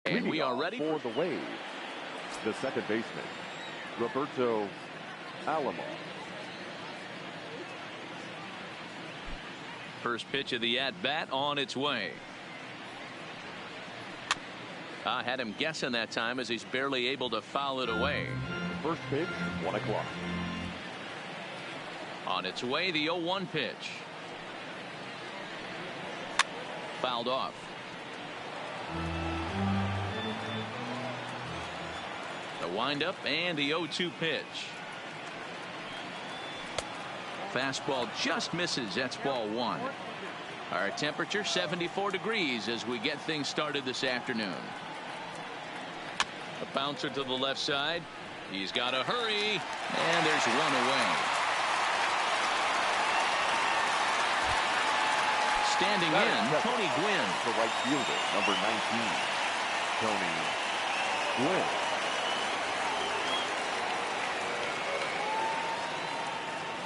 And we are ready for the wave. The second baseman, Roberto Alomar. First pitch of the at-bat on its way. I had him guessing that time as he's barely able to foul it away. First pitch, 1 o'clock. On its way, the 0-1 pitch. Fouled off. The windup and the 0-2 pitch. Fastball just misses. That's ball one. Our temperature 74 degrees as we get things started this afternoon. A bouncer to the left side. He's got to hurry. And there's one away. Standing in, Tony Gwynn. The right fielder, number 19, Tony Gwynn.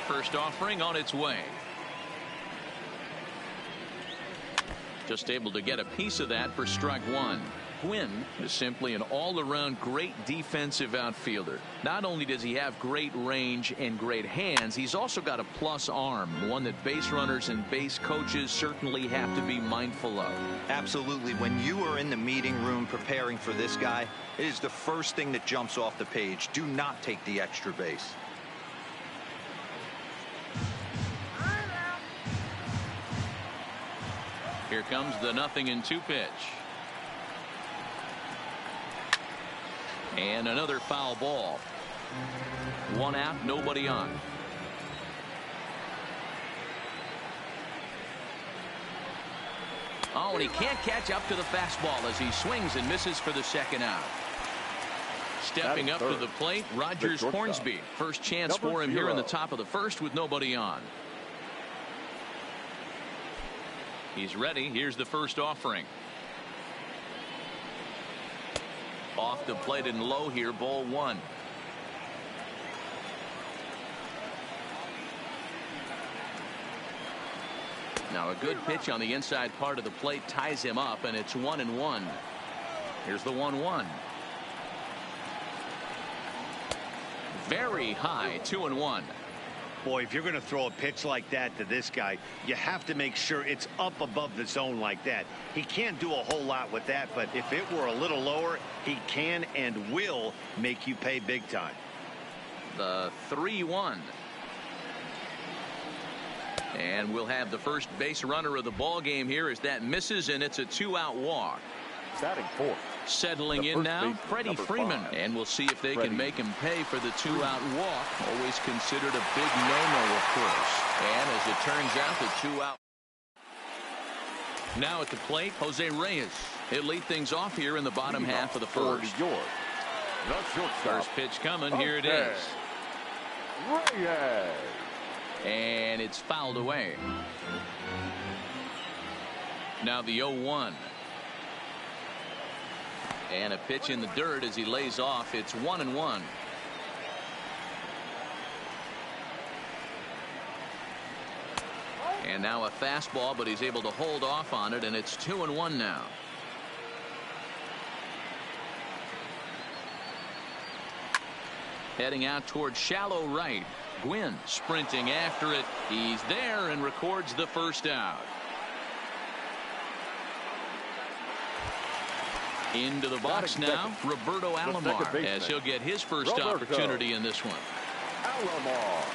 First offering on its way. Just able to get a piece of that for strike one. Gwynn is simply an all-around great defensive outfielder. Not only does he have great range and great hands, he's also got a plus arm, one that base runners and base coaches certainly have to be mindful of. Absolutely. When you are in the meeting room preparing for this guy, it is the first thing that jumps off the page. Do not take the extra base. Here comes the 0-2 pitch. And another foul ball. One out, nobody on. Oh, and he can't catch up to the fastball as he swings and misses for the second out. Stepping up to the plate, Rogers Hornsby. First chance for him here in the top of the first with nobody on. He's ready. Here's the first offering. Off the plate and low here, ball one. Now a good pitch on the inside part of the plate ties him up, and it's 1-1. Here's the 1-1. Very high, 2-1. Boy, if you're going to throw a pitch like that to this guy, you have to make sure it's up above the zone like that. He can't do a whole lot with that, but if it were a little lower, he can and will make you pay big time. The 3-1. And we'll have the first base runner of the ball game here as that misses, and it's a 2-out walk. Batting fourth. Settling in now, Freddie Freeman. And we'll see if they can make him pay for the 2-out walk. Always considered a big no-no, of course. And as it turns out, the 2-out. Now at the plate, Jose Reyes. He'll lead things off here in the bottom half of the first. First pitch coming. Here it is. Reyes. And it's fouled away. Now the 0-1. And a pitch in the dirt as he lays off. It's 1-1. And now a fastball, but he's able to hold off on it, and it's 2-1 now. Heading out towards shallow right. Gwynn sprinting after it. He's there and records the first out. Into the box now, Roberto Alomar, as he'll get his first opportunity in this one. Alomar.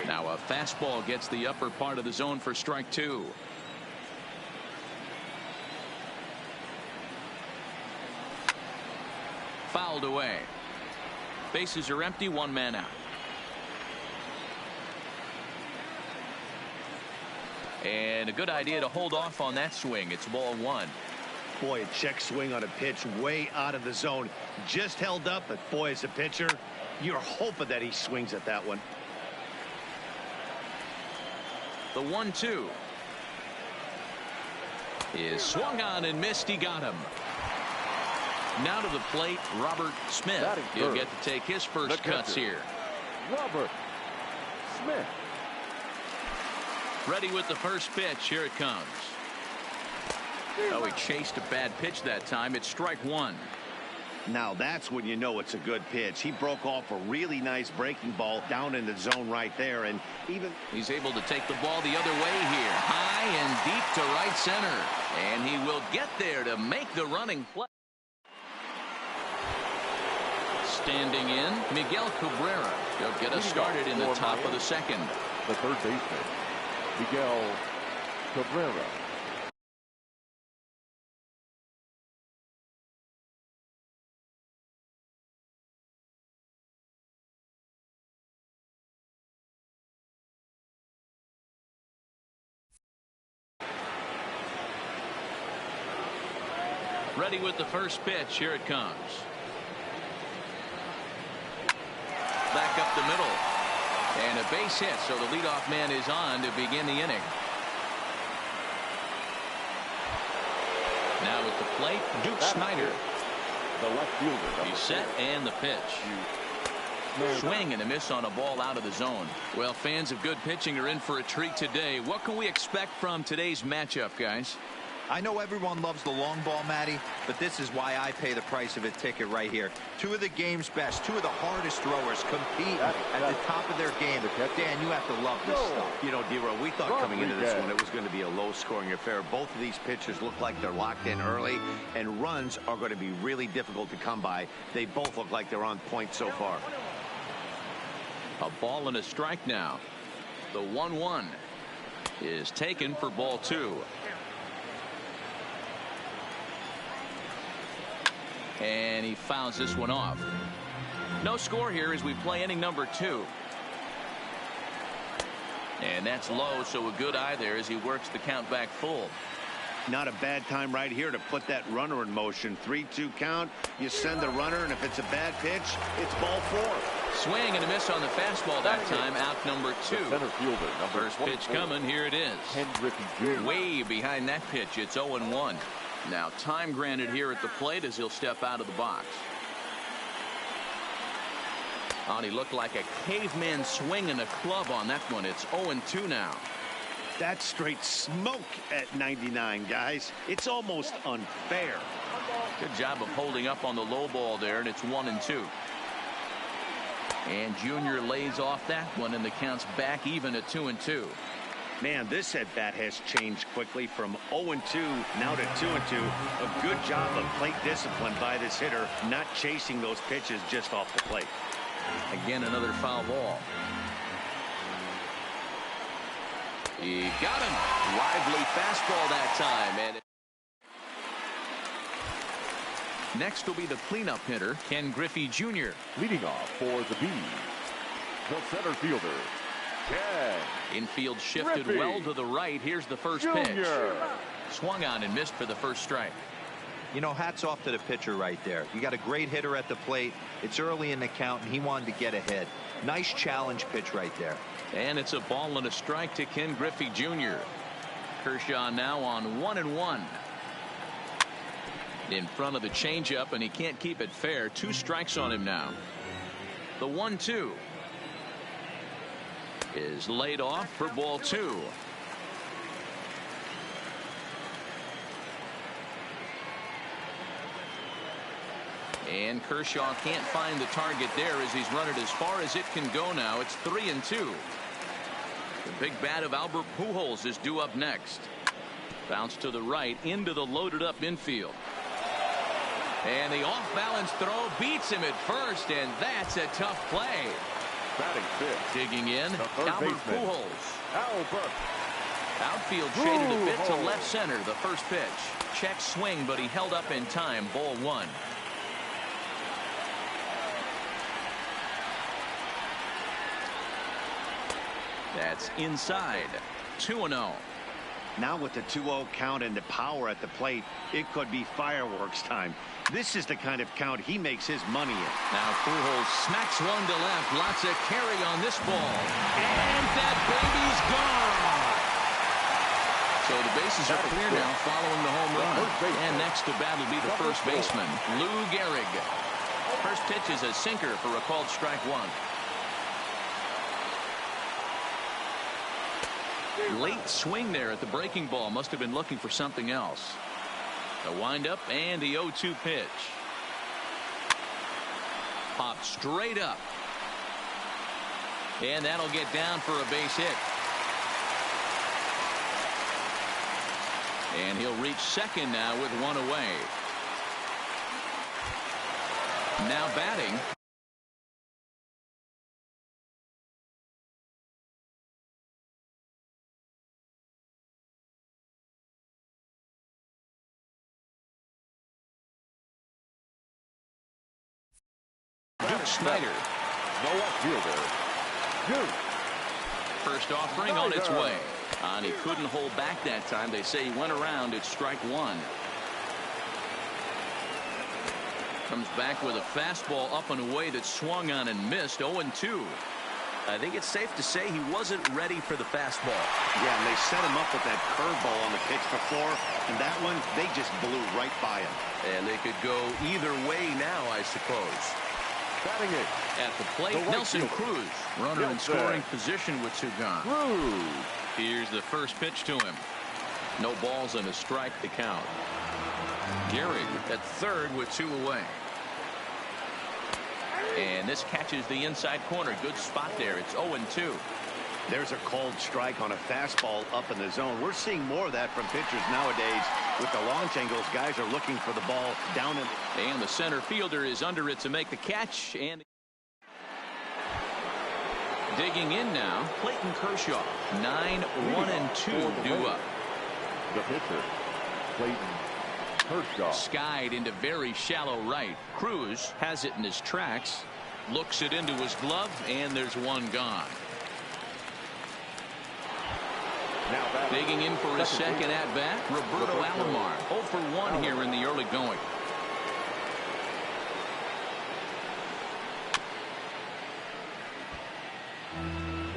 Now a fastball gets the upper part of the zone for strike two. Fouled away. Bases are empty, one man out. And a good idea to hold off on that swing. It's ball one. Boy, a check swing on a pitch way out of the zone. Just held up, but boy, as a pitcher, you're hoping that he swings at that one. The 1-2 is swung on and missed. He got him. Now to the plate, Robert Smith. He'll get to take his first cuts here. Robert Smith. Ready with the first pitch. Here it comes. Oh, he chased a bad pitch that time. It's strike one. Now that's when you know it's a good pitch. He broke off a really nice breaking ball down in the zone right there, and even he's able to take the ball the other way here, high and deep to right center, and he will get there to make the running play. Standing in, Miguel Cabrera. He'll get us started in the top of the second. The third baseman, Miguel Cabrera. Ready with the first pitch. Here it comes. Back up the middle. And a base hit, so the leadoff man is on to begin the inning. Now at the plate, Duke Snyder. The left fielder. He's set, and the pitch. Swing and a miss on a ball out of the zone. Well, fans of good pitching are in for a treat today. What can we expect from today's matchup, guys? I know everyone loves the long ball, Matty, but this is why I pay the price of a ticket right here. Two of the game's best, two of the hardest throwers compete at the top of their game. Dan, you have to love this stuff. You know, D-Row, we thought coming into this one it was going to be a low-scoring affair. Both of these pitchers look like they're locked in early, and runs are going to be really difficult to come by. They both look like they're on point so far. A ball and a strike now. The 1-1 is taken for ball two. And he fouls this one off. No score here as we play inning number two. And that's low, so a good eye there as he works the count back full. Not a bad time right here to put that runner in motion. 3-2 count. You send the runner, and if it's a bad pitch, it's ball four. Swing and a miss on the fastball that time. Out number two. The center fielder, First pitch coming. Here it is. Ken Griffey Jr. Way behind that pitch. It's 0-1. Now time granted here at the plate as he'll step out of the box. Oh, and he looked like a caveman swinging a club on that one. It's 0-2 now. That's straight smoke at 99, guys. It's almost unfair. Good job of holding up on the low ball there, and it's 1-2. And Junior lays off that one, and the count's back even at 2-2. Man, this at bat has changed quickly from 0-2 now to 2-2. A good job of plate discipline by this hitter, not chasing those pitches just off the plate. Again, another foul ball. He got him. Lively fastball that time. And next will be the cleanup hitter, Ken Griffey Jr. Leading off for the Bees, the center fielder, Ken. Infield shifted Griffey well to the right. Here's the first Jr. pitch. Swung on and missed for the first strike. You know, hats off to the pitcher right there. You got a great hitter at the plate. It's early in the count, and he wanted to get ahead. Nice challenge pitch right there. And it's a ball and a strike to Ken Griffey Jr. Kershaw now on 1-1. In front of the changeup, and he can't keep it fair. 2 strikes on him now. The 1-2 is laid off for ball 2. And Kershaw can't find the target there as he's run it as far as it can go now. It's 3-2. The big bat of Albert Pujols is due up next. Bounce to the right into the loaded up infield. And the off-balance throw beats him at first, and that's a tough play. Batting fifth. Digging in, Albert Pujols. Albert. Outfield shaded a bit to left center. The first pitch. Check swing, but he held up in time. Ball 1. That's inside. 2-0. Now with the 2-0 count and the power at the plate, it could be fireworks time. This is the kind of count he makes his money in. Now Pujols smacks one to left. Lots of carry on this ball. And that baby's gone. So the bases are clear now following the home run. And next to bat will be the first baseman, Lou Gehrig. First pitch is a sinker for a called strike 1. Late swing there at the breaking ball. Must have been looking for something else. The windup and the 0-2 pitch. Popped straight up. And that'll get down for a base hit. And he'll reach second now with one away. Now batting. Snyder. The left fielder, Duke. First offering on its way. And he couldn't hold back that time. They say he went around at strike one. Comes back with a fastball up and away that swung on and missed. 0-2. I think it's safe to say he wasn't ready for the fastball. Yeah, and they set him up with that curveball on the pitch before, and that one, they just blew right by him. And they could go either way now, I suppose. Batting it. At the plate, right Nelson fielder. Cruz. Runner in scoring position with two gone. Cruz. Here's the first pitch to him. No balls and a strike to count. Gehrig at third with two away. And this catches the inside corner. Good spot there. It's 0-2. There's a cold strike on a fastball up in the zone. We're seeing more of that from pitchers nowadays. With the launch angles, guys are looking for the ball down in. And the center fielder is under it to make the catch. And digging in now, Clayton Kershaw. 9-1-2 due up. The pitcher, Clayton Kershaw. Skied into very shallow right. Cruz has it in his tracks. Looks it into his glove, and there's one gone. Now batting. Digging in for his second at bat, Roberto Alomar. 0 for 1 here in the early going.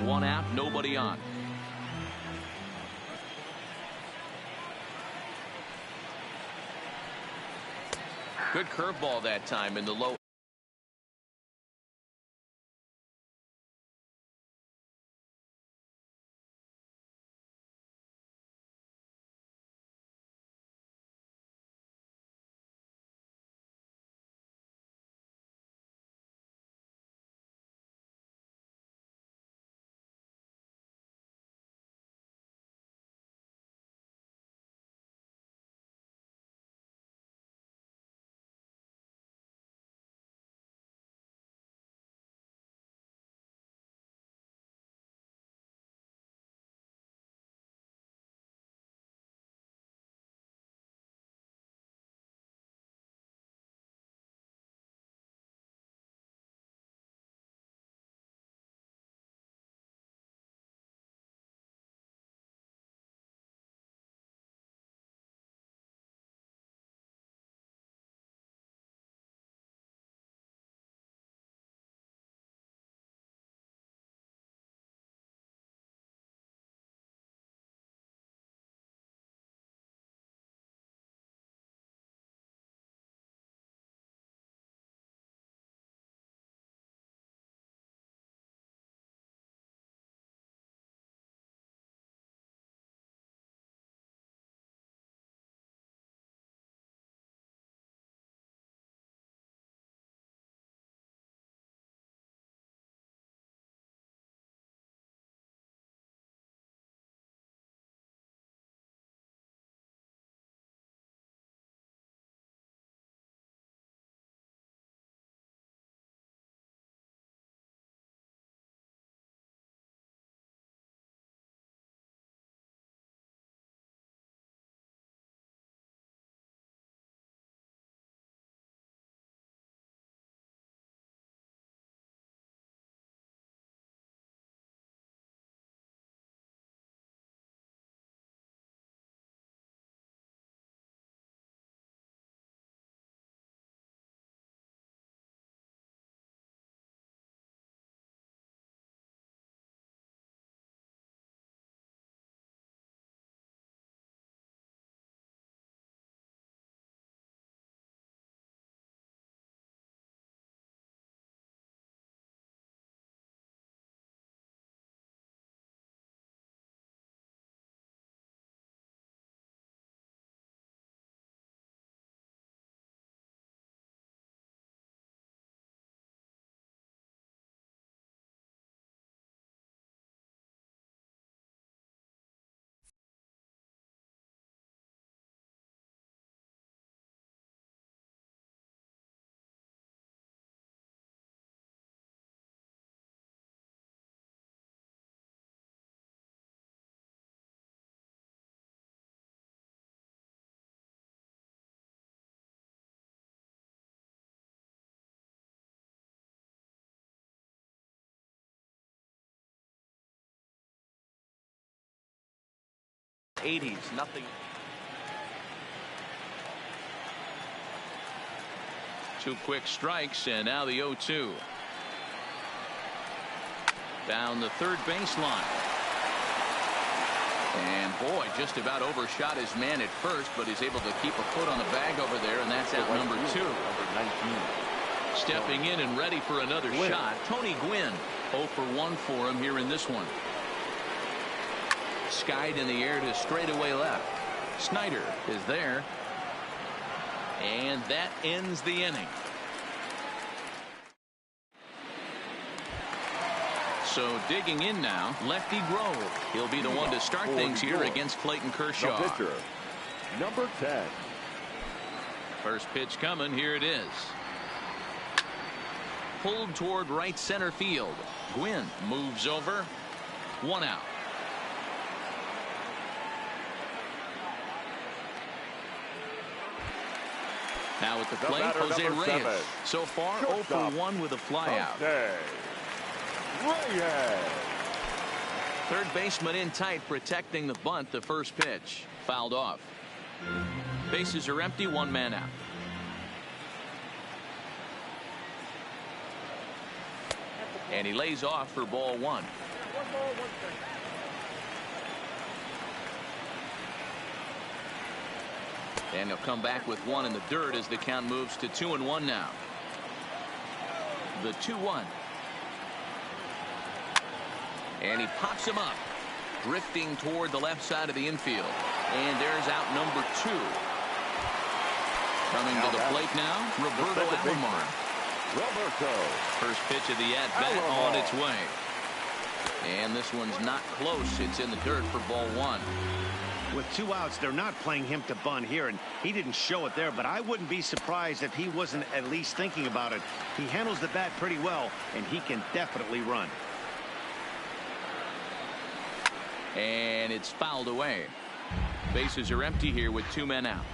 One out, nobody on. Good curveball that time in the low. 80s. Nothing. Two quick strikes, and now the 0-2. Down the third baseline. And boy, just about overshot his man at first, but he's able to keep a foot on the bag over there, and that's out number 2. Number 19. Stepping in and ready for another shot, Tony Gwynn. 0 for 1 for him here in this one. Skied in the air to straightaway left. Snyder is there. And that ends the inning. So digging in now, lefty Grove. He'll be the one to start things here against Clayton Kershaw. The pitcher, number 10. First pitch coming. Here it is. Pulled toward right center field. Gwynn moves over. 1 out. Now at the plate, Jose Reyes. 7. So far, 0 for 1 with a flyout. Reyes. Third baseman in tight, protecting the bunt. The first pitch fouled off. Bases are empty. 1 man out. And he lays off for ball 1. And he'll come back with 1 in the dirt as the count moves to 2-1 now. The 2-1. And he pops him up, drifting toward the left side of the infield. And there's out number 2. Coming to the plate now, Roberto Alomar. First pitch of the at-bat on its way. And this one's not close. It's in the dirt for ball 1. With 2 outs, they're not playing him to bunt here, and he didn't show it there, but I wouldn't be surprised if he wasn't at least thinking about it. He handles the bat pretty well, and he can definitely run. And it's fouled away. Bases are empty here with 2 men out.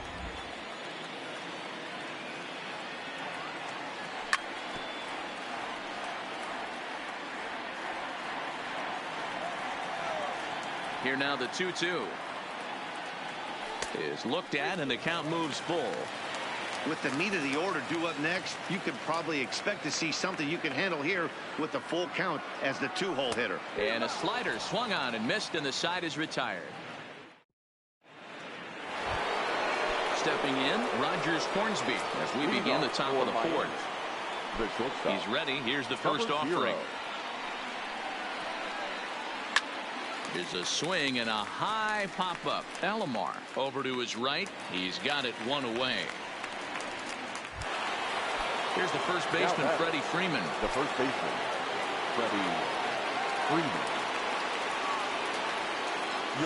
Here now the 2-2 is looked at, and the count moves full. With the meat of the order due up next, you could probably expect to see something you can handle here with the full count as the 2-hole hitter. And a slider swung on and missed, and the side is retired. Stepping in, Rogers Hornsby as we begin the top of the 4th. He's ready. Here's the first offering. Here's a swing and a high pop-up. Alomar over to his right. He's got it 1 away. Here's the first baseman, Freddie Freeman. The first baseman, Freddie Freeman.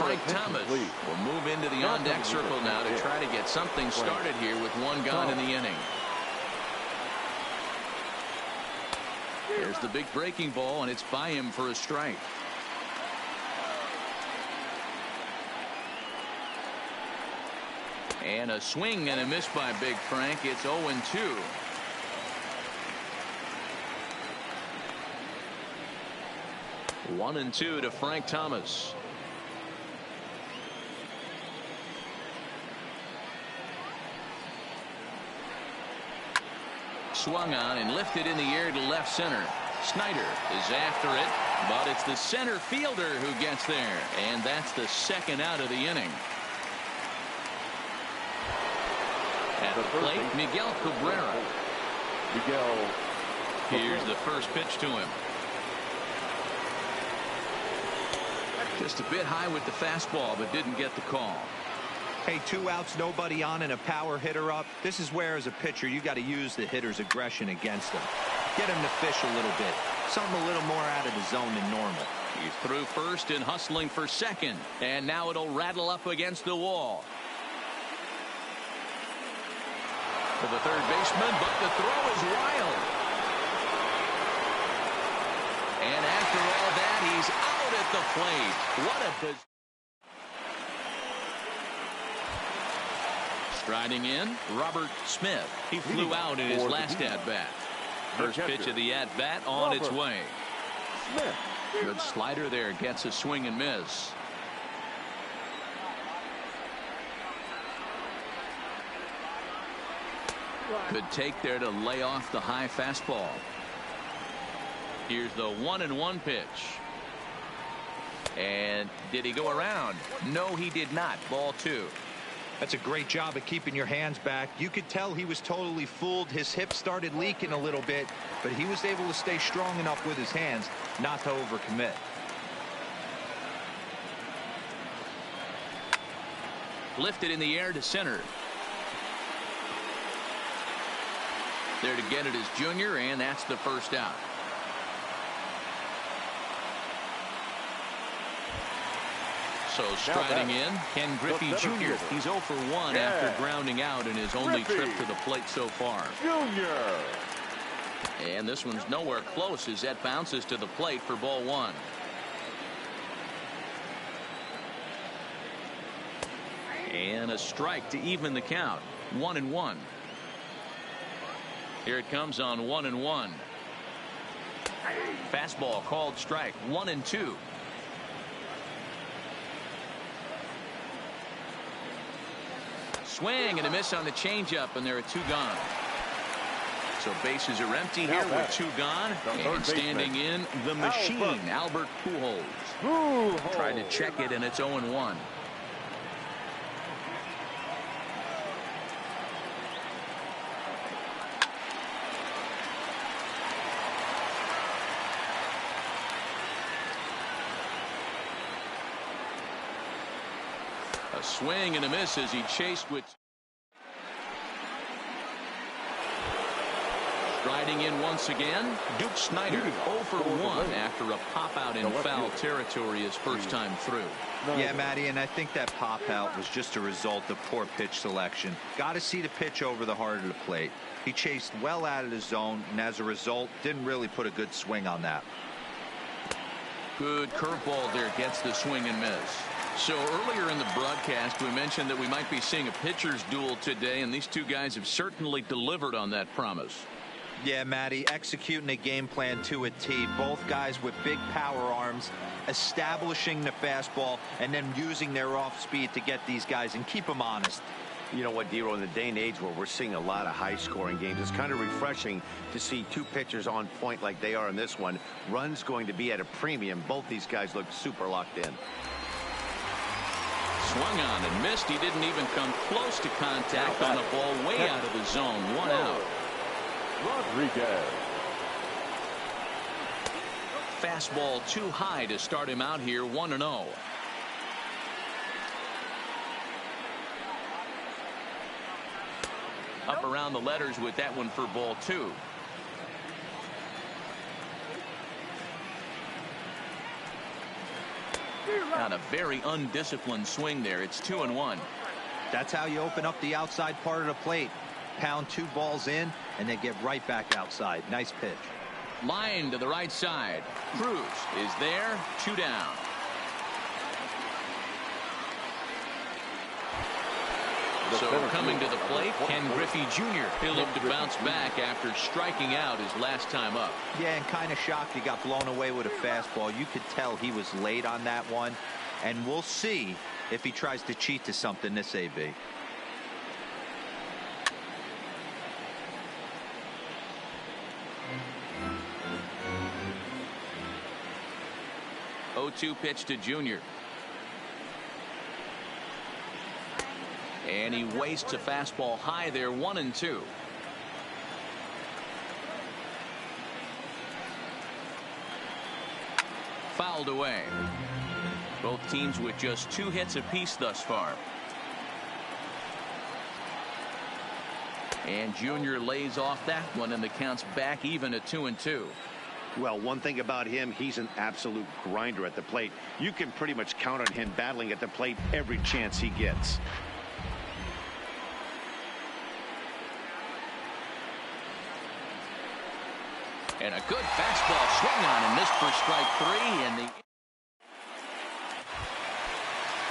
Frank Thomas will move into the on-deck circle now to try to get something started here with 1 gone in the inning. There's the big breaking ball, and it's by him for a strike. And a swing and a miss by Big Frank. It's 0-2. One and 2 to Frank Thomas. Swung on and lifted in the air to left center. Snyder is after it, but it's the center fielder who gets there, and that's the 2nd out of the inning. At the plate, Miguel Cabrera. Here's the first pitch to him. Just a bit high with the fastball, but didn't get the call. Hey, 2 outs, nobody on, and a power hitter up. This is where, as a pitcher, you got to use the hitter's aggression against him. Get him to fish a little bit. Something a little more out of the zone than normal. He's through first and hustling for second. And now it'll rattle up against the wall. To the third baseman, but the throw is wild. And after all that, he's out at the plate. What a striding in, Robert Smith. He flew out in his last at-bat. First pitch of the at-bat on its way. Good slider there, gets a swing and miss. Good take there to lay off the high fastball. Here's the 1-1 pitch. And did he go around? No, he did not. Ball 2. That's a great job of keeping your hands back. You could tell he was totally fooled. His hip started leaking a little bit, but he was able to stay strong enough with his hands not to overcommit. Lifted in the air to center. There to get it is Junior, and that's the first out. So striding in, Ken Griffey Jr. He's 0 for 1 after grounding out in his only trip to the plate so far. Junior. And this one's nowhere close as that bounces to the plate for ball 1. And a strike to even the count. 1-1. Here it comes on 1-1. Fastball called strike. 1-2. Swing and a miss on the changeup, and there are 2 gone. So bases are empty here with 2 gone. And standing in the machine, Albert Pujols. Tried to check it, and it's 0-1. A swing and a miss as he chased with. Striding in once again, Duke Snider 0 for 1 after a pop out in foul territory his first time through. Yeah, Matty, and I think that pop out was just a result of poor pitch selection. Got to see the pitch over the heart of the plate. He chased well out of the zone, and as a result, didn't really put a good swing on that. Good curveball there, gets the swing and miss. So earlier in the broadcast, we mentioned that we might be seeing a pitcher's duel today, and these 2 guys have certainly delivered on that promise. Yeah, Matty, executing a game plan to a T. Both guys with big power arms, establishing the fastball, and then using their off speed to get these guys and keep them honest. You know what, Dero, in the day and age where we're seeing a lot of high-scoring games, it's kind of refreshing to see 2 pitchers on point like they are in this one. Runs going to be at a premium. Both these guys look super locked in. Swung on and missed. He didn't even come close to contact on a ball way out of the zone. 1 out. Rodriguez. Fastball too high to start him out here. 1-0. Up around the letters with that one for ball 2. Got a very undisciplined swing there. It's 2-1. That's how you open up the outside part of the plate. Pound 2 balls in and then get right back outside. Nice pitch. Line to the right side. Cruz is there. 2 down. So coming to the plate, Ken Griffey Jr. He'll look to bounce back after striking out his last time up. Yeah, and kind of shocked he got blown away with a fastball. You could tell he was late on that one. And we'll see if he tries to cheat to something this AB. Oh-2 pitch to Junior. And he wastes a fastball high there. 1-2. Fouled away. Both teams with just 2 hits apiece thus far. And Junior lays off that one, and the count's back even at 2-2. Well, one thing about him, he's an absolute grinder at the plate. You can pretty much count on him battling at the plate every chance he gets. And a good fastball swung on and missed for strike 3. And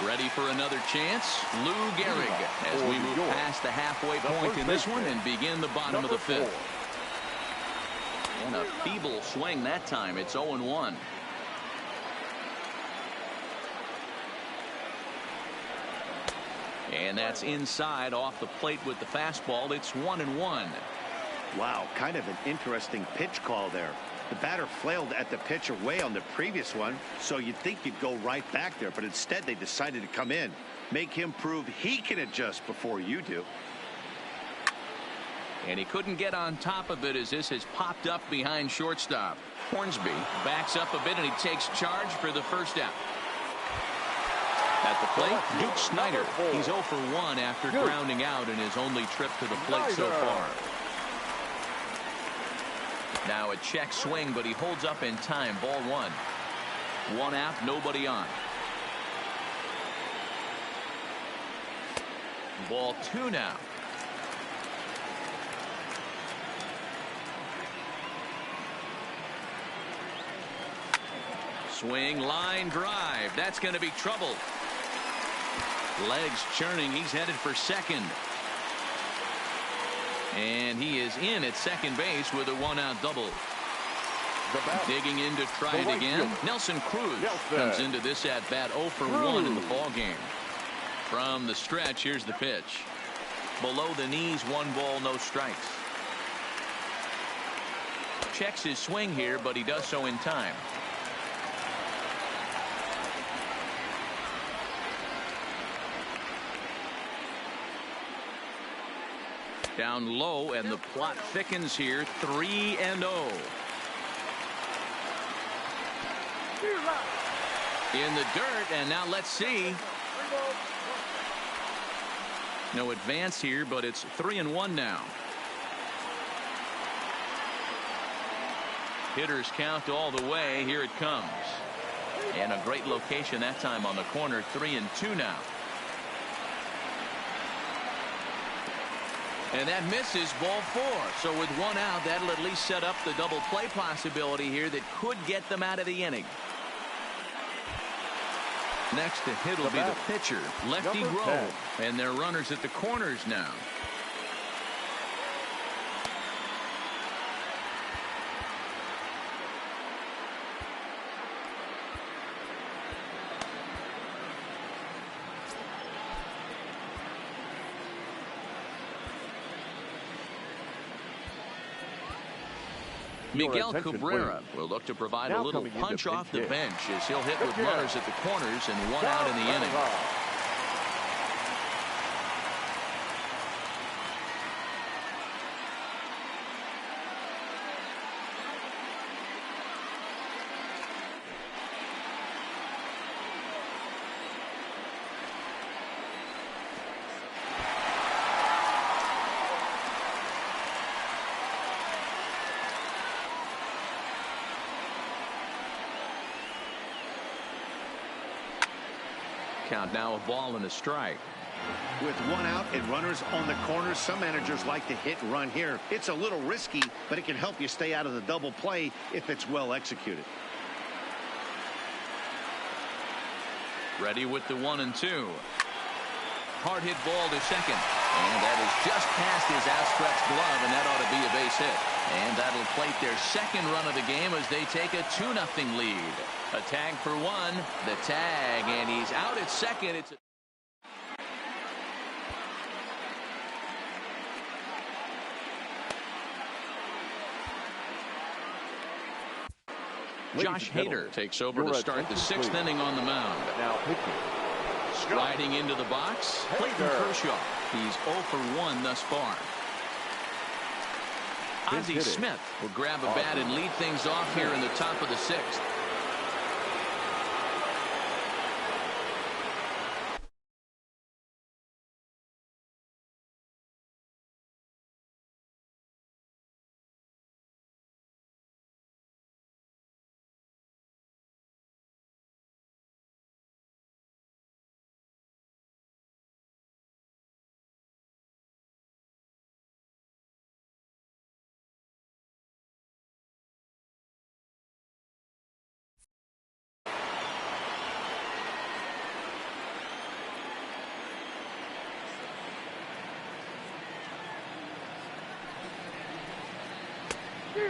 ready for another chance. Lou Gehrig as we move past the halfway point in this one and begin the bottom of the 5th. And a feeble swing that time. It's 0-1. And that's inside off the plate with the fastball. It's 1-1. Wow, kind of an interesting pitch call there. The batter flailed at the pitch away on the previous one, so you'd think you'd go right back there, but instead they decided to come in. Make him prove he can adjust before you do. And he couldn't get on top of it as this has popped up behind shortstop. Hornsby backs up a bit and he takes charge for the first out. At the plate, Duke Snyder. He's 0 for 1 after grounding out in his only trip to the plate so far. Now a check swing, but he holds up in time. Ball 1. 1 out, nobody on. Ball 2 now. Swing, line drive. That's going to be trouble. Legs churning. He's headed for second. And he is in at second base with a 1-out double. Digging in to try it again. Nelson Cruz comes into this at bat 0 for 1 in the ball game. From the stretch, here's the pitch. Below the knees, 1 ball, no strikes. Checks his swing here, but he does so in time. Down low, and the plot thickens here. 3-0. In the dirt, and now let's see. No advance here, but it's 3-1 now. Hitters count all the way. Here it comes. And a great location that time on the corner. 3-2 now. And that misses. Ball 4. So with 1 out, that'll at least set up the double play possibility here that could get them out of the inning. Next to hit will be the pitcher, Lefty Grove. And they're runners at the corners now. Miguel Cabrera will look to provide a little punch off the bench as he'll hit with runners at the corners and 1 out in the inning. Count now, a ball and a strike. With 1 out and runners on the corners, some managers like to hit and run here. It's a little risky, but it can help you stay out of the double play if it's well executed. Ready with the 1-2. Hard hit ball to second. And that is just past his outstretched glove, and that ought to be a base hit. And that'll plate their second run of the game as they take a 2-0 lead. A tag for 1. The tag, and he's out at second. It's Josh Hader takes over to start the 6th inning on the mound. Now pitching. Striding into the box, Clayton Kershaw. He's 0 for 1 thus far. Ozzie Smith will grab a bat and lead things off here in the top of the 6th.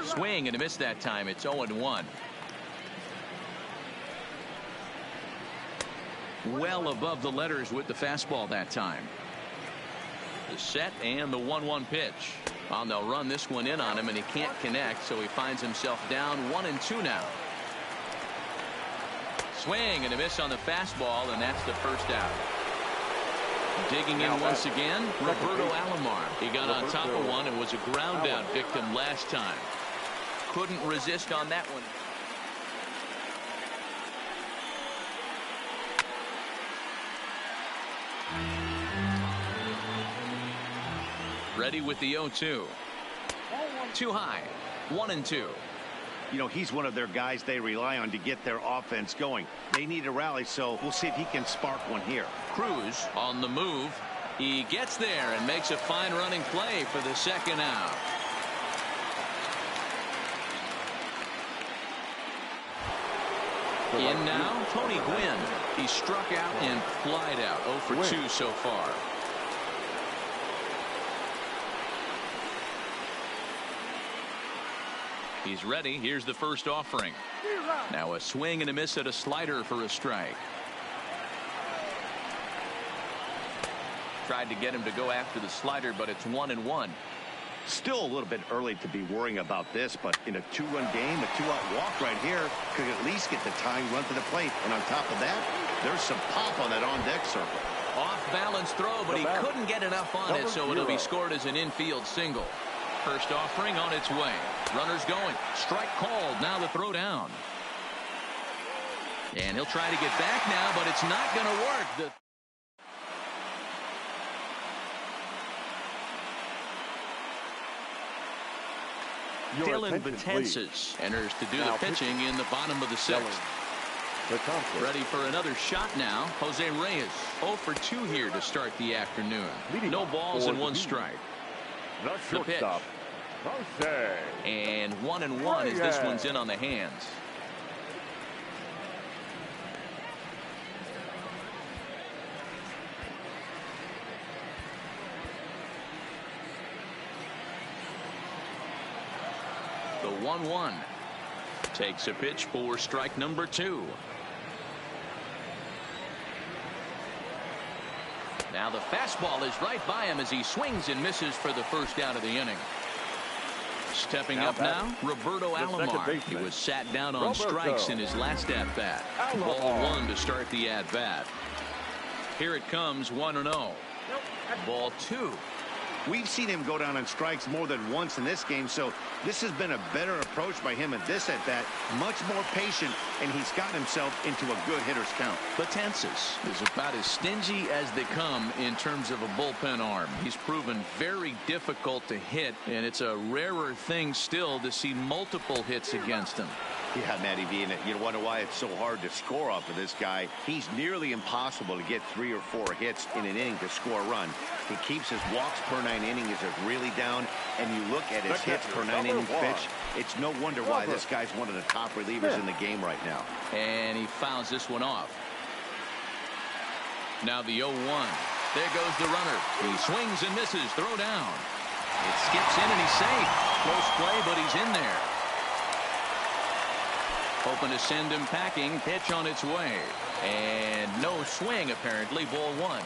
Swing and a miss that time. It's 0-1. well above the letters with the fastball that time. The set and the 1-1 pitch. Well, they'll run this one in on him, and he can't connect, so he finds himself down 1-2 now. Swing and a miss on the fastball, and that's the first out. Digging in once again, Roberto Alomar. He got on top of one and was a ground out victim last time. Couldn't resist on that one. Ready with the 0-2. Too high. 1-2. You know, he's one of their guys they rely on to get their offense going. They need a rally, so we'll see if he can spark one here. Cruz on the move. He gets there and makes a fine running play for the second out. In now, Tony Gwynn. He struck out and flied out. 0 for 2 so far. He's ready. Here's the first offering. Now a swing and a miss at a slider for a strike. Tried to get him to go after the slider, but it's 1-1. Still a little bit early to be worrying about this, but in a 2-run game, a 2-out walk right here could at least get the tying run to the plate. And on top of that, there's some pop on that on-deck circle. Off balance throw, but he couldn't get enough on it, so it'll be scored as an infield single. First offering on its way. Runners going. Strike called. Now the throw down. And he'll try to get back now, but it's not going to work. Dylan Betances enters to do the pitching in the bottom of the 6th. Ready for another shot now. Jose Reyes 0 for 2 here to start the afternoon. No balls and 1 strike. The pitch. And 1-1 as this one's in on the hands. The 1-1 takes a pitch for strike number 2. Now the fastball is right by him as he swings and misses for the first out of the inning. Stepping up now, Roberto Alomar. He was sat down on strikes in his last at-bat. Ball 1 to start the at-bat. Here it comes, 1-0. Ball 2. We've seen him go down on strikes more than once in this game, so this has been a better approach by him at this at-bat. Much more patient, and he's gotten himself into a good hitter's count. Betances is about as stingy as they come in terms of a bullpen arm. He's proven very difficult to hit, and it's a rarer thing still to see multiple hits against him. Yeah, Matty V, and you wonder why it's so hard to score off of this guy. He's nearly impossible to get 3 or 4 hits in an inning to score a run. He keeps his walks per 9 innings really down, and you look at his hits per 9 innings pitch, it's no wonder why this guy's one of the top relievers in the game right now. And he fouls this one off. Now the 0-1. There goes the runner. He swings and misses. Throw down. It skips in and he's safe. Close play, but he's in there. Hoping to send him packing. Pitch on its way. And no swing, apparently. Ball 1.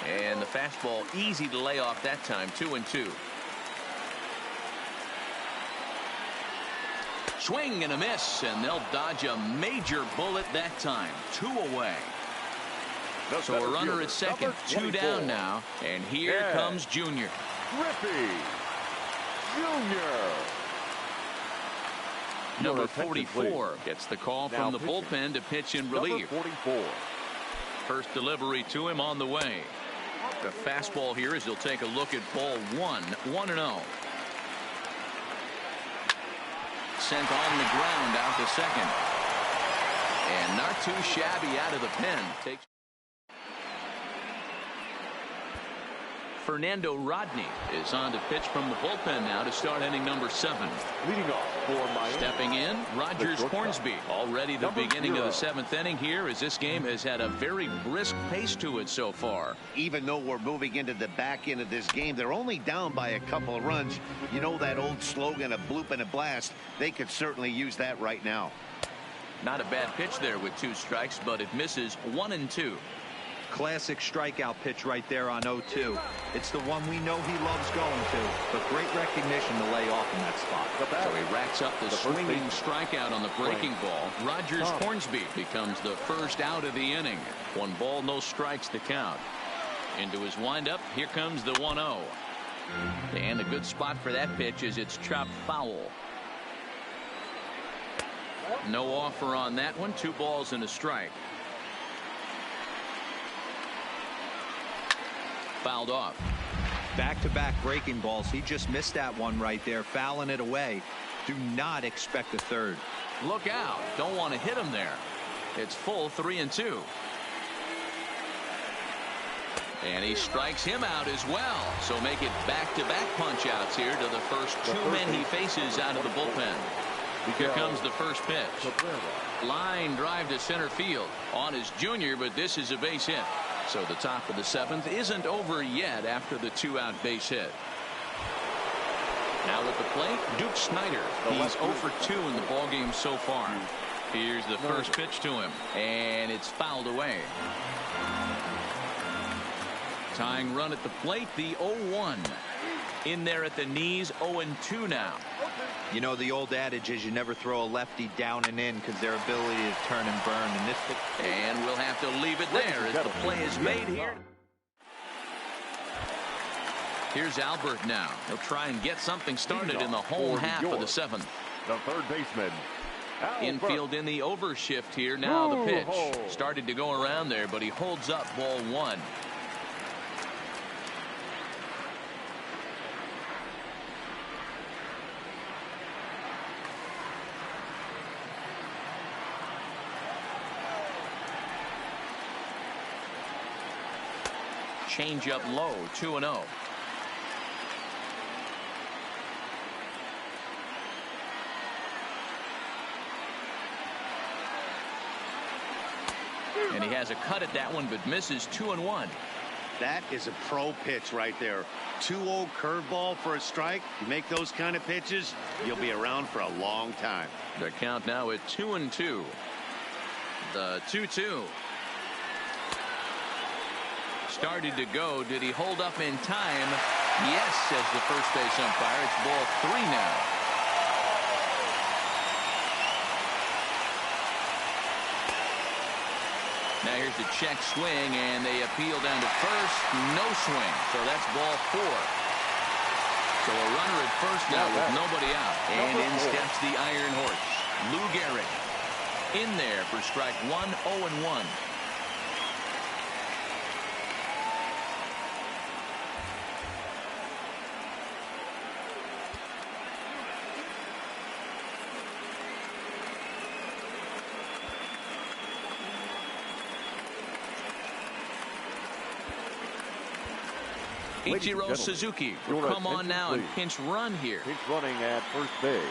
And the fastball easy to lay off that time. 2-2. Swing and a miss, and they'll dodge a major bullet that time. 2 away. So a runner at second. 2 down now. And here comes Junior. Griffey Junior. Number 44 gets the call from the bullpen to pitch in relief. 44. First delivery to him on the way. The fastball here as he'll take a look at ball 1. 1-0. Sent on the ground out to second. And not too shabby out of the pen. Takes Fernando Rodney is on to pitch from the bullpen now to start inning number 7. Leading off for Miami. Stepping in, Rogers Hornsby. Already the beginning of the 7th inning here as this game has had a very brisk pace to it so far. Even though we're moving into the back end of this game, they're only down by a couple of runs. You know that old slogan, a bloop and a blast. They could certainly use that right now. Not a bad pitch there with 2 strikes, but it misses 1-2. Classic strikeout pitch right there on 0-2. It's the one we know he loves going to, but great recognition to lay off in that spot. So he racks up the swinging strikeout on the breaking ball. Rogers Hornsby becomes the first out of the inning. 1 ball, no strikes to count. Into his windup, here comes the 1-0. And a good spot for that pitch as it's chopped foul. No offer on that one. 2 balls and a strike. Fouled off. Back-to-back breaking balls. He just missed that one right there, fouling it away. Do not expect a third. Look out. Don't want to hit him there. It's full 3-2. And he strikes him out as well. So make it back-to-back punch-outs here to the first 2 men he faces out of the bullpen. Here comes the first pitch. Line drive to center field on his junior, but this is a base hit. So the top of the 7th isn't over yet after the 2-out base hit. Now at the plate, Duke Snider. He's 0 for 2 in the ballgame so far. Here's the first pitch to him, and it's fouled away. Tying run at the plate, the 0-1. In there at the knees, 0-2 now. You know, the old adage is you never throw a lefty down and in because their ability to turn and burn. And we'll have to leave it there as the play is made here. Here's Albert now. He'll try and get something started in the home half of the 7th. The third baseman. Infield in the overshift here. Now the pitch. Started to go around there, but he holds up ball 1. Change up low, 2-0. And he has a cut at that one, but misses 2-1. That is a pro pitch right there. 2-0 curveball for a strike. You make those kind of pitches, you'll be around for a long time. The count now at 2-2. The 2-2. Started to go. Did he hold up in time? Yes, says the first base umpire. It's ball 3 now. Now here's the check swing, and they appeal down to first. No swing. So that's ball 4. So a runner at first now with nobody out. And in steps the Iron Horse, Lou Gehrig. In there for strike 1, 0-1. Ichiro Suzuki will come on now and pinch run here. Pinch running at first base.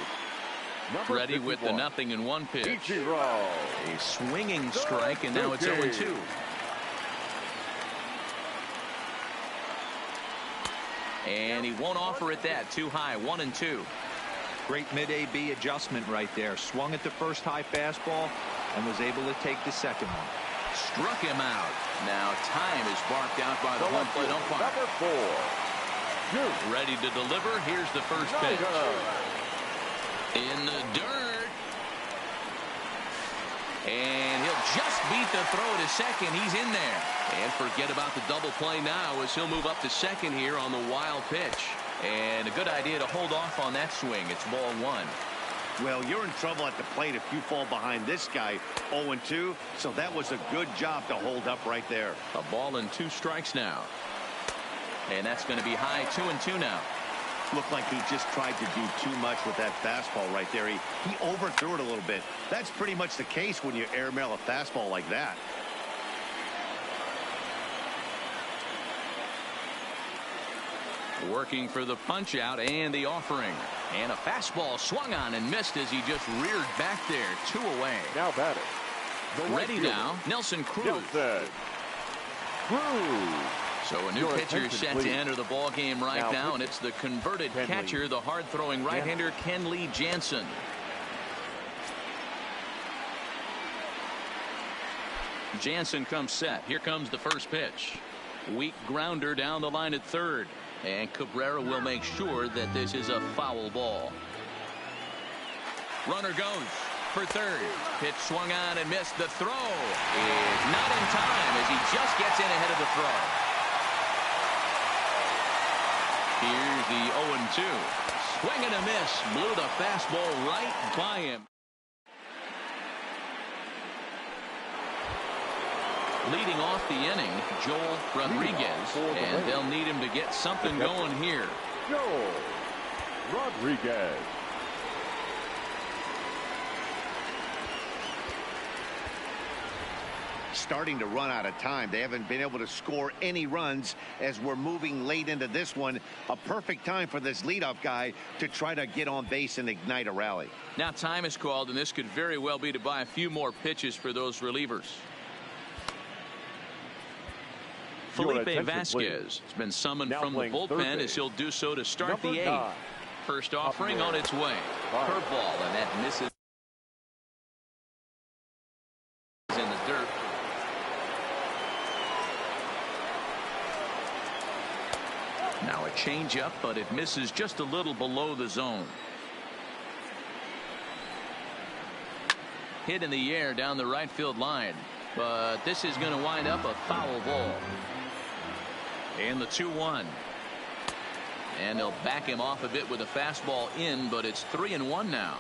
Ready with the 0-1 pitch. Ichiro. A swinging strike, and now it's 0-2. And he won't offer it that. Too high, 1-2. Great mid-AB adjustment right there. Swung at the first high fastball and was able to take the second one. Struck him out. Now time is barked out by the home plate umpire. Number 4. Ready to deliver. Here's the first pitch. In the dirt. And he'll just beat the throw to second. He's in there. And forget about the double play now as he'll move up to second here on the wild pitch. And a good idea to hold off on that swing. It's ball 1. Well, you're in trouble at the plate if you fall behind this guy 0-2. So that was a good job to hold up right there. A ball and 2 strikes now. And that's going to be high, 2-2 now. Looked like he just tried to do too much with that fastball right there. He overthrew it a little bit. That's pretty much the case when you airmail a fastball like that. Working for the punch out and the offering. And a fastball swung on and missed as he just reared back there. 2 away. Now batting. Ready now, Nelson Cruz. So a new pitcher set to enter the ball game right now, and it's the converted catcher, the hard-throwing right-hander Kenley Jansen. Jansen comes set. Here comes the first pitch. Weak grounder down the line at third. And Cabrera will make sure that this is a foul ball. Runner goes for third. Pitch swung on and missed. The throw is not in time as he just gets in ahead of the throw. Here's the 0-2. Swing and a miss. Blew the fastball right by him. Leading off the inning, Joel Rodriguez, and they'll need him to get something going here. Joel Rodriguez. Starting to run out of time. They haven't been able to score any runs as we're moving late into this one. A perfect time for this leadoff guy to try to get on base and ignite a rally. Now time is called, and this could very well be to buy a few more pitches for those relievers. Felipe Vasquez has been summoned from the bullpen as he'll do so to start the eighth. First offering on its way. Curveball, and that misses in the dirt. Now a changeup, but it misses just a little below the zone. Hit in the air down the right field line, but this is going to wind up a foul ball. And the 2-1. And they'll back him off a bit with a fastball in, but it's 3-1 now.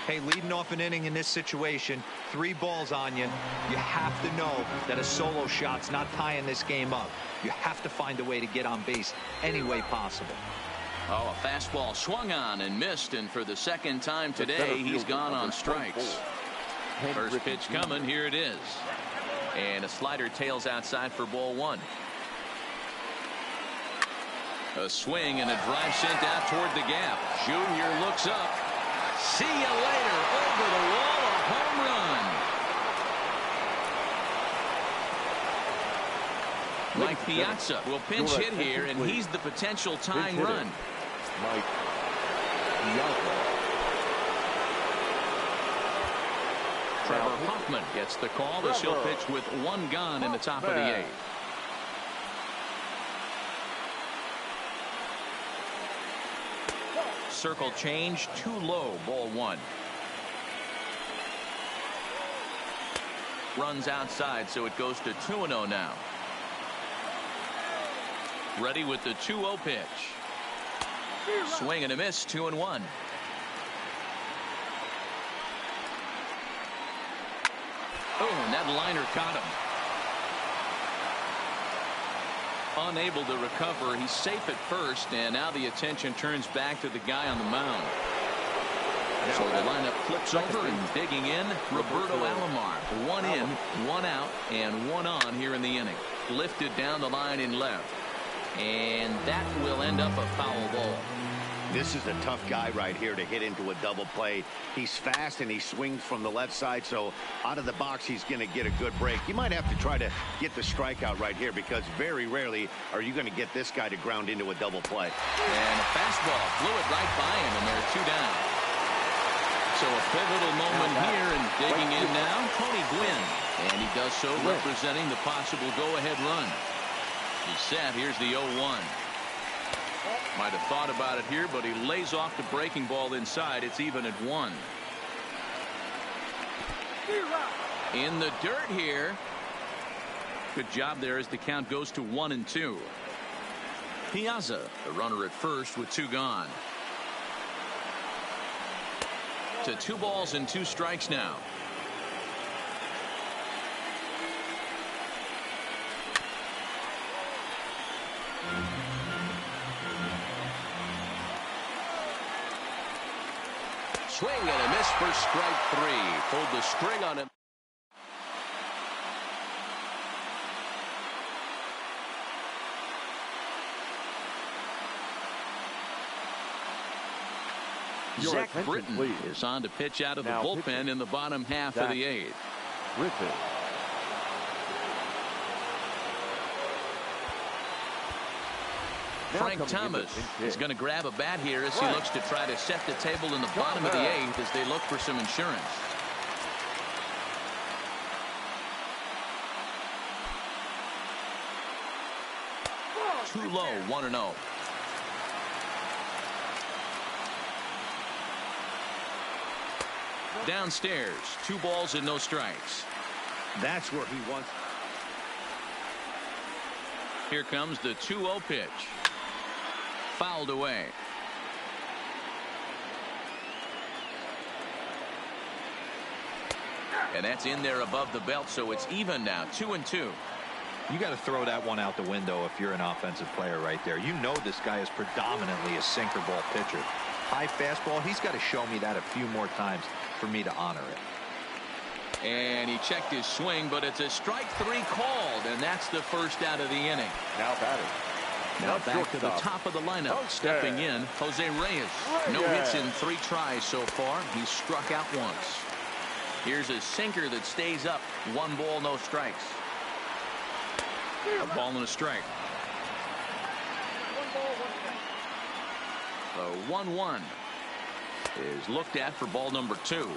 Hey, leading off an inning in this situation, 3 balls on you. You have to know that a solo shot's not tying this game up. You have to find a way to get on base any way possible. Oh, a fastball swung on and missed, and for the second time today, he's gone on strikes. First pitch coming, here it is. And a slider tails outside for ball 1. A swing and a drive sent out toward the gap. Junior looks up. See you later. Over the wall, a home run. Mike Piazza will pinch hit here, and he's the potential tying run. Mike Piazza. Trevor Hoffman gets the call as he'll pitch with 1 gone in the top of the 8th. Circle change, too low, ball 1. Runs outside, so it goes to 2-0 now. Ready with the 2-0 pitch. Swing and a miss, 2-1. Oh, and that liner caught him. Unable to recover. He's safe at first, and now the attention turns back to the guy on the mound. So the lineup flips over, and digging in, Roberto Alomar. 1 in, 1 out, and 1 on here in the inning. Lifted down the line in left, and that will end up a foul ball. This is a tough guy right here to hit into a double play. He's fast and he swings from the left side, so out of the box he's going to get a good break. You might have to try to get the strikeout right here, because very rarely are you going to get this guy to ground into a double play. And a fastball flew it right by him, and they're 2 down. So a pivotal moment here, and digging in now, Tony Gwynn, and he does so representing the possible go-ahead run. He's set. Here's the 0-1. Might have thought about it here, but he lays off the breaking ball inside. It's even at 1. In the dirt here. Good job there as the count goes to 1-2. Piazza, the runner at first with 2 gone. To 2 balls and 2 strikes now. Swing and a miss for strike 3. Pulled the string on him. Zach Britton is on to pitch out of the bullpen in the bottom half of the 8th. Britton. Frank Thomas is going to grab a bat here as he looks to try to set the table in the bottom of the 8th as they look for some insurance. Too low, 1-0. Downstairs, 2 balls and no strikes. That's where he wants. Here comes the 2-0 pitch. Fouled away. And that's in there above the belt, so it's even now, 2-2. You got to throw that one out the window if you're an offensive player right there. You know this guy is predominantly a sinker ball pitcher. High fastball, he's got to show me that a few more times for me to honor it. And he checked his swing, but it's a strike 3 called, and that's the first out of the inning. Now batting. Now back to the top of the lineup. Okay. Stepping in, Jose Reyes. No hits in 3 tries so far. He's struck out once. Here's a sinker that stays up. 1 ball, no strikes. A ball and a strike. The 1-1 is looked at for ball number 2.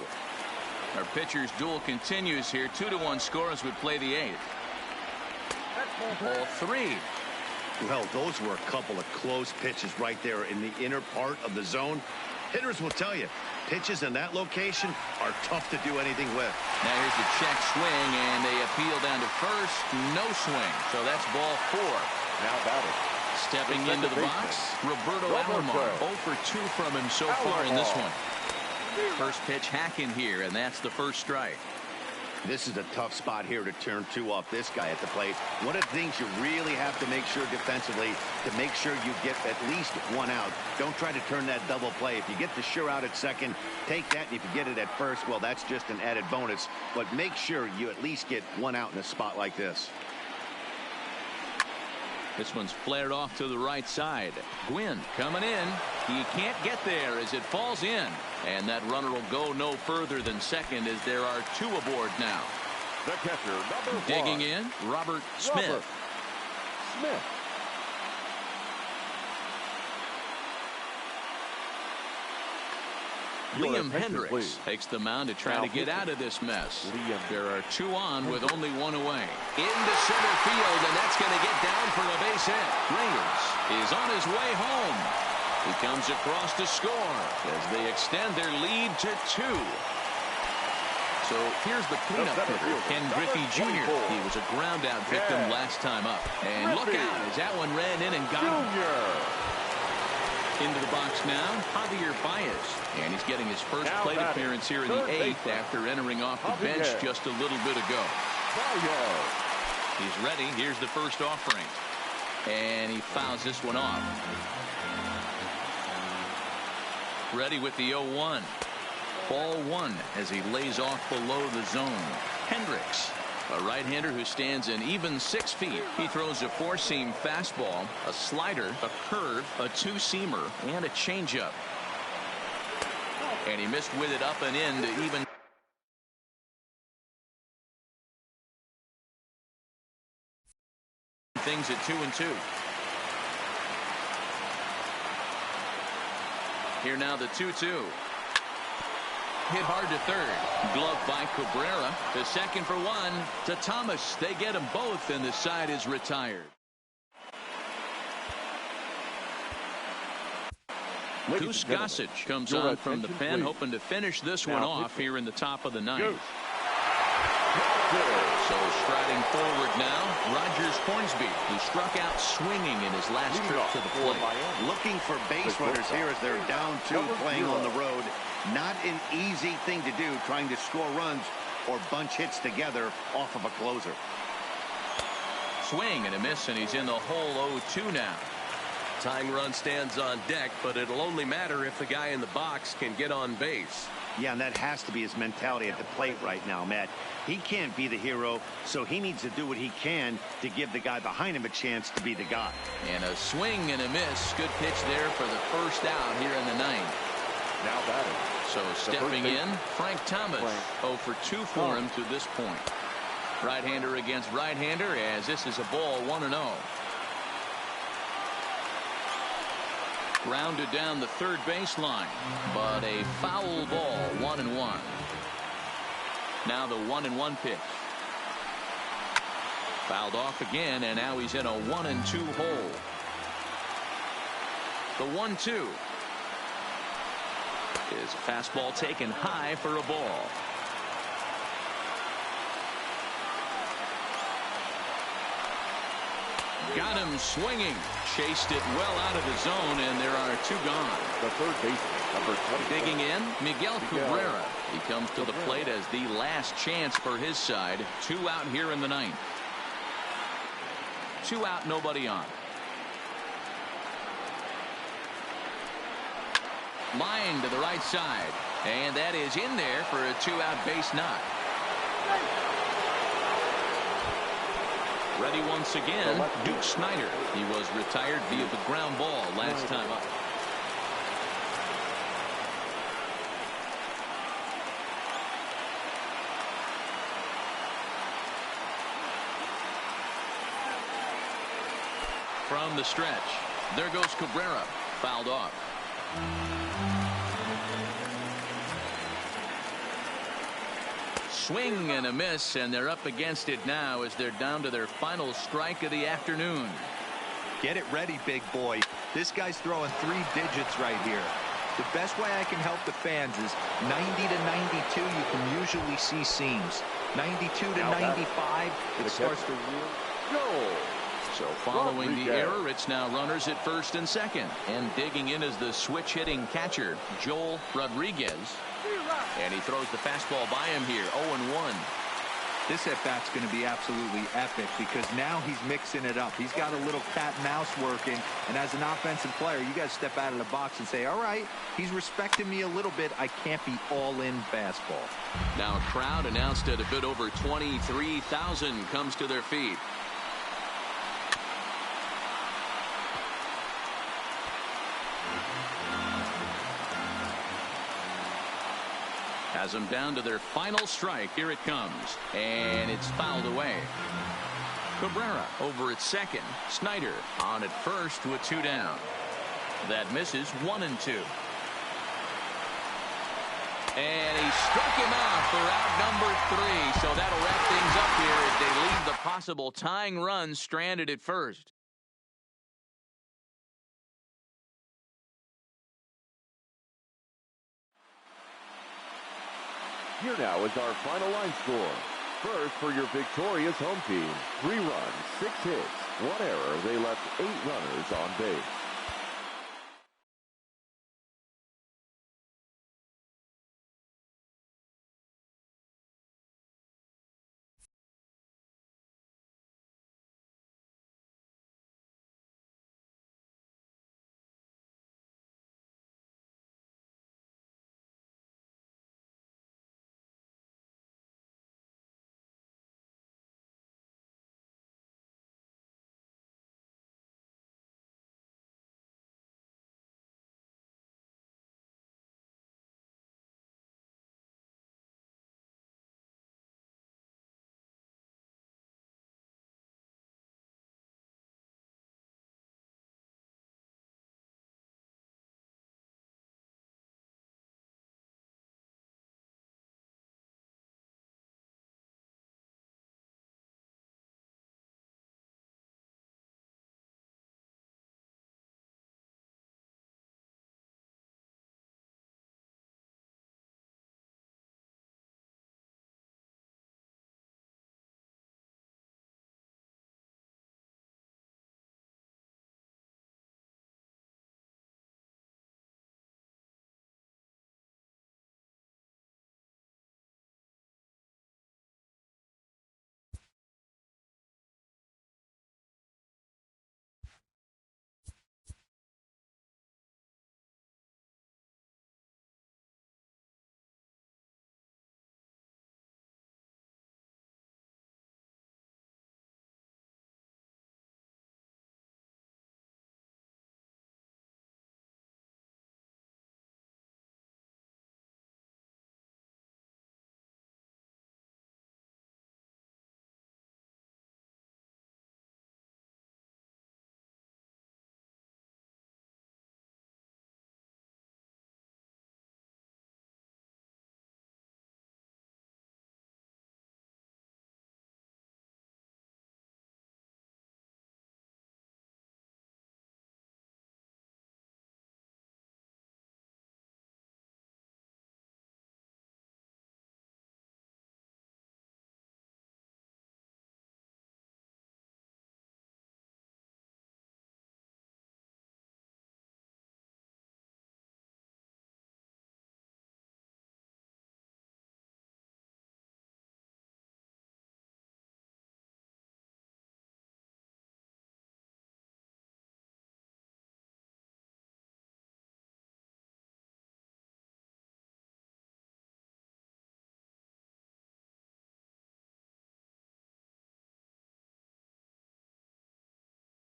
Our pitcher's duel continues here. 2-1 score as we play the 8th. Ball 3. Well, those were a couple of close pitches right there in the inner part of the zone. Hitters will tell you, pitches in that location are tough to do anything with. Now here's the check swing, and they appeal down to first. No swing. So that's ball 4. Now batting. Stepping into the box, Roberto Alomar. 0 for 2 from him so far in this one. First pitch hacking here, and that's the first strike. This is a tough spot here to turn 2 off this guy at the plate. One of the things you really have to make sure defensively to make sure you get at least 1 out. Don't try to turn that double play. If you get the sure out at second, take that, and if you get it at first, well, that's just an added bonus. But make sure you at least get 1 out in a spot like this. This one's flared off to the right side. Gwynn coming in. He can't get there as it falls in. And that runner will go no further than second as there are 2 aboard now. The catcher, number 1. Digging in, Robert Smith. Liam Hendricks takes the mound to try to get out of this mess. There are 2 on with only 1 away. Into center field, and that's going to get down for a base hit. Reyes is on his way home. He comes across to score as they extend their lead to 2. So here's the cleanup hitter, Ken Griffey Jr. He was a ground-out victim last time up. And look out as that one ran in and got him. Into the box now, Javier Baez. And he's getting his first plate appearance here in the 8th after entering off the bench just a little bit ago. He's ready. Here's the first offering. And he fouls this one off. Ready with the 0-1. Ball 1 as he lays off below the zone. Hendricks, a right-hander who stands an even 6 feet. He throws a 4-seam fastball, a slider, a curve, a 2-seamer, and a changeup. And he missed with it up and in to even things at 2-2. Here now the 2-2. Hit hard to third. Glove by Cabrera. To second for 1. To Thomas. They get them both, and the side is retired. Goose Gossage comes on from the pen, hoping to finish this one off here in the top of the 9th. So striding forward now, Rogers Hornsby, who struck out swinging in his last trip to the plate. Looking for base runners here as they're down 2 playing on the road. Not an easy thing to do, trying to score runs or bunch hits together off of a closer. Swing and a miss, and he's in the hole 0-2 now. Tying run stands on deck, but it'll only matter if the guy in the box can get on base. Yeah, and that has to be his mentality at the plate right now, Matt. He can't be the hero, so he needs to do what he can to give the guy behind him a chance to be the guy. And a swing and a miss. Good pitch there for the first out here in the 9th. Now batting. So stepping in, Frank Thomas. 0 for 2 for him to this point. Right-hander against right-hander as this is a ball 1-0. Rounded down the third baseline, but a foul ball, 1-1. Now the 1-1 pitch. Fouled off again, and now he's in a 1-2 hole. The 1-2 is a fastball taken high for a ball. Got him swinging. Chased it well out of the zone, and there are 2 gone. The third baseman, number 20. Digging in, Miguel Cabrera. He comes to the plate as the last chance for his side. 2 out here in the 9th. 2 out, nobody on. Line to the right side, and that is in there for a 2-out base knock. Ready once again, Duke Snider. He was retired via the ground ball last time up. From the stretch, there goes Cabrera, fouled off. Swing and a miss, and they're up against it now as they're down to their final strike of the afternoon. Get it ready, big boy. This guy's throwing 3 digits right here. The best way I can help the fans is 90 to 92. You can usually see seams. 92 to 95. It starts to Go. So following the error, it's now runners at first and second. And digging in is the switch hitting catcher, Joel Rodriguez. And he throws the fastball by him here, 0-1. This at-bat's going to be absolutely epic because now he's mixing it up. He's got a little cat and mouse working, and as an offensive player, you got to step out of the box and say, all right, he's respecting me a little bit. I can't be all-in fastball. Now a crowd announced at a bit over 23,000 comes to their feet. Has them down to their final strike. Here it comes, and it's fouled away. Cabrera over at second. Snider on at first with 2 down. That misses, 1-2. And he struck him out for out number 3. So that'll wrap things up here as they leave the possible tying run stranded at first. Here now is our final line score. First, for your victorious home team, 3 runs, 6 hits, 1 error. They left 8 runners on base.